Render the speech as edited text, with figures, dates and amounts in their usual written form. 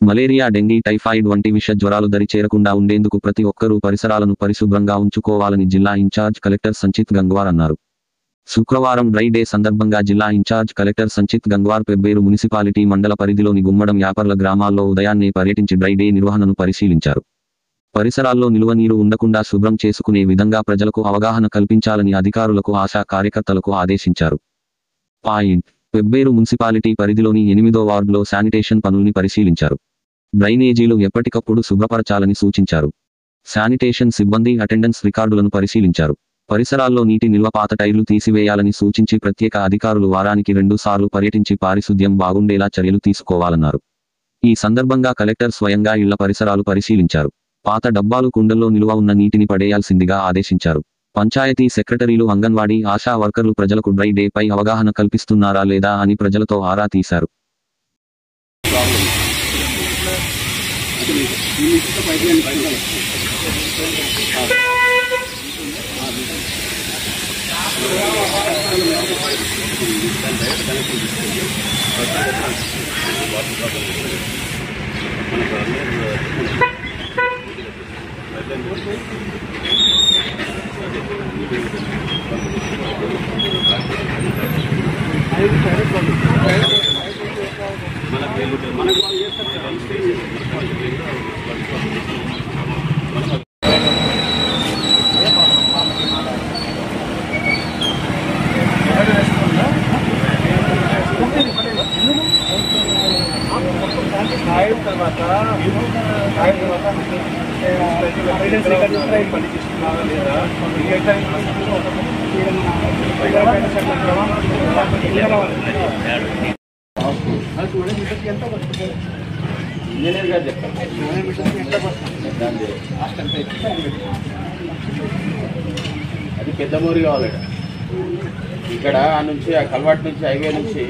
Malaria, dengue, typhoid వంటి విష జ్వరాలు దరి చేరకుండా ఉండేందుకు ప్రతి ఒక్కరూ పరిసరాలను పరిశుభ్రంగా ఉంచుకోవాలని జిల్లా ఇన్ఛార్జ్ కలెక్టర్ సంచిత్ గంగ్వార్ అన్నారు. శుక్రవారం డ్రై డే సందర్భంగా జిల్లా in charge collector Sanchit Gangwar Pebbair municipality మండల పరిధిలోని గుమ్మడం, యాపర్ల గ్రామాల్లో ఉదయాన్నే పర్యటించి డ్రై డే నిర్వహణను పరిశీలించారు. పరిసరాల్లో నిలువ నీరు ఉండకుండా శుభ్రం చేసుకునే విధంగా ప్రజలకు అవగాహన కల్పించాలని అధికారులకు, ఆశా కార్యకర్తలకు ఆదేశించారు. పెబ్బేరు మున్సిపాలిటీ పరిధిలోని 8వ వార్డులో శానిటేషన్ పనుల్ని పరిశీలించారు. డ్రైనేజీలు ఎప్పటికప్పుడు శుభ్రపరచాలని సూచించారు. శానిటేషన్ సిబ్బంది అటెండెన్స్ రికార్డులను పరిశీలించారు. పరిసరాల్లో నీటి నిల్వ, పాత టైర్లు తీసివేయాలని సూచించి ప్రత్యేక అధికారులు వారానికి 2 సార్లు పర్యటించి పారిశుద్ధ్యం బాగుండేలా చర్యలు తీసుకోవాలన్నారు. ఈ సందర్భంగా కలెక్టర్ స్వయంగా ఇళ్ల పరిసరాలు పరిశీలించారు. పాత డబ్బాలు, కుండల్లో నిలువ ఉన్న నీటిని పడేయాల్సిందిగా ఆదేశించారు. పంచాయతీ సెక్రటరీలు, అంగన్వాడీ, ఆశా వర్కర్లు ప్రజలకు డ్రై డే పై అవగాహన కల్పిస్తున్నారా లేదా అని ప్రజలతో ఆరా తీశారు. అది పెద్ద మోరి కావాలట. ఇక్కడ నుంచి ఆ కల్వాట్ నుంచి, హైవే నుంచి